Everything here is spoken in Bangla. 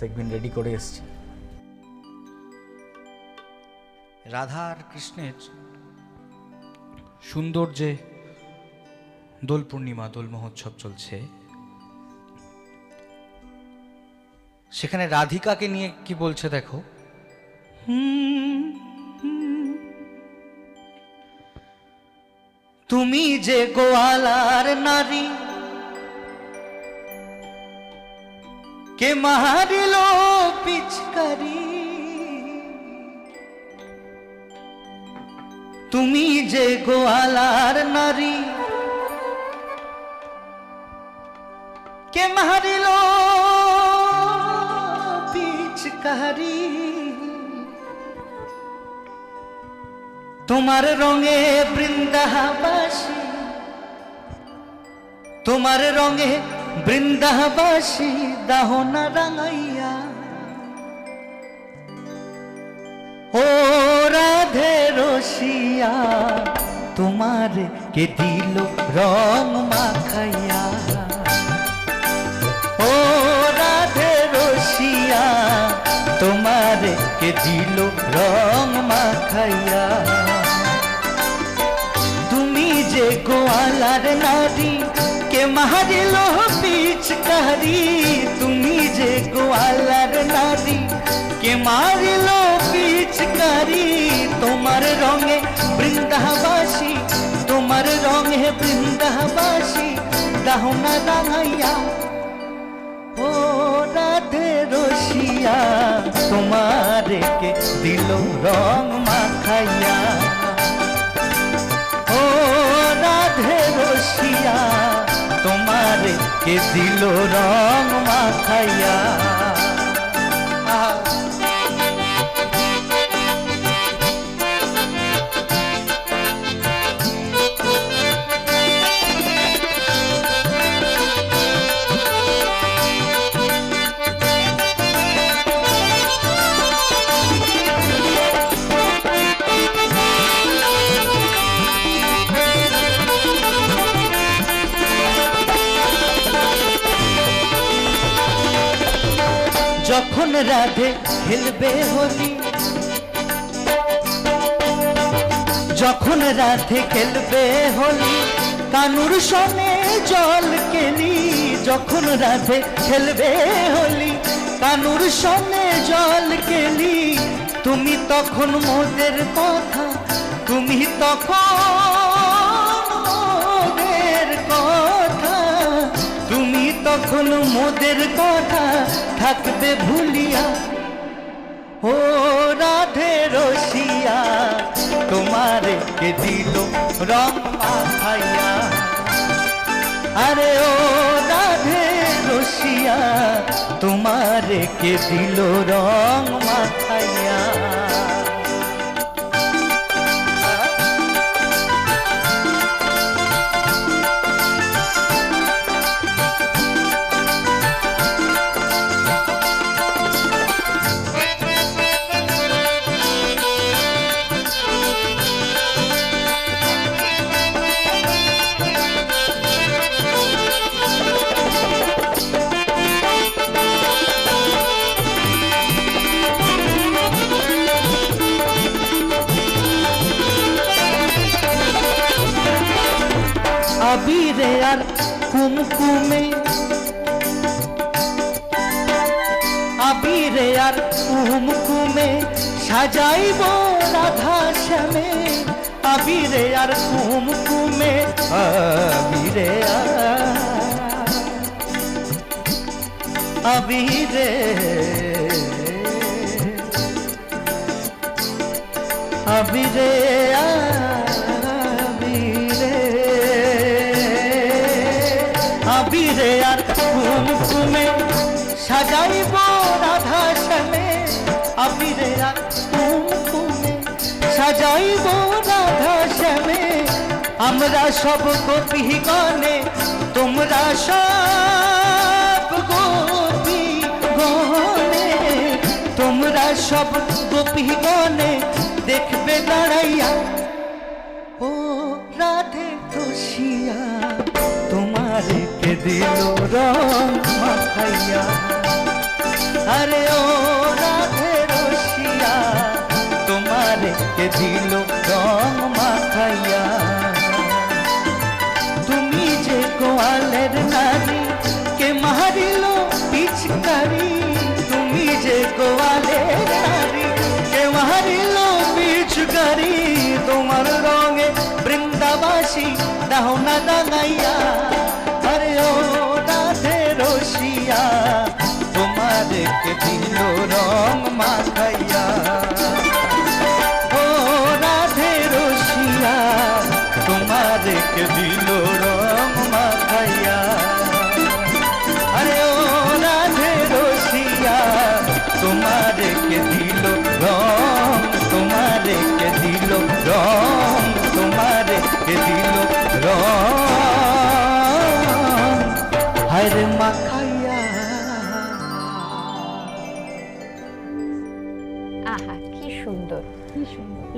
সেগমেন্ট রেডি করে এসেছি। রাধা আর কৃষ্ণের সুন্দর যে দোল পূর্ণিমা, দোল মহোৎসব চলছে, সেখানে রাধিকাকে নিয়ে কি বলছে দেখো। তুমি যে গোয়ালার নারী, কে মারিল পিচকারি, তুমি যে গোয়ালার নারী, কে মারিল পিচকারি, তোমার রঙে বৃন্দাবাসী, তোমার রঙে বৃন্দাবাসী দাহনা রাঙাইয়া, ও রাধে রসিয়া তোমার কে দিল রং মাখাইয়া, ও রাধে রসিয়া তোমার কে দিল রং মাখাইয়া, তুমি যে গোয়ালার নারী, কে মারিল পিচকারি, তুমি যে গোয়ালার নারী, কে মারিল পিচকারি, তোমার রঙে বৃন্দাবাসী, তোমার রঙে বৃন্দাবাসী দাহনা রাঙাইয়া, ও রাধে রসিয়া তোমার কে দিল রং মাখাইয়া, ও রাধে রসিয়া তোমার কে দিল রং মাখাইয়া। যখন রাধে খেলবে হোলি, যখন রাধে খেলবে হোলি, কানুর সনে জল কেলি, যখন রাধে খেলবে হোলি, কানুর সনে জল কেলি, তুমি তখন মোদের কথা, তুমি তখন মোদের কথা, তুমি তখন মোদের কথা থাকবে ভুলিয়া, ও রাধে রসিয়া তোমার কে দিল রং মাখাইয়া, আরে ও রাধে রসিয়া তোমার কে দিল রং মাখাইয়া। আবিরে আর কুমকুমে, আবিরে আর কুমকুমে সাজাইব রাধা শ্যামে, আবিরে আর কুমকুমে, আবিরে আবিরে আবিরে আবিরে আর কুমকুমে সাজাইব রাধা শ্যামে, আবিরে আর কুমকুমে সাজাইব রাধা শ্যামে, আমরা সব গোপী গণে, তোমরা সব গোপী গণে, তোমরা সব গোপী গণে দেখবে দাঁড়াইয়া, ও রাধে রসিয়া তোমার কে দিল রং মাখাইয়া, নারী তুমি যে গোয়ালে নারী কে মারিল পিচুকারি তোমার রঙে বৃন্দাবাসী দাও না দাঙ্গাইয়া আরে ও রাধে রসিয়া তোমার কে দিল রং মাখাইয়া ও রাধে রসিয়া তোমার কে দিল রং মাখাইয়া আরে ও রাধে রসিয়া তোমার কে দিল রং তোমার কে দিল রং তোমার কে দিল রং হরে মাখাইয়া। আহা কি সুন্দর, কি সুন্দর।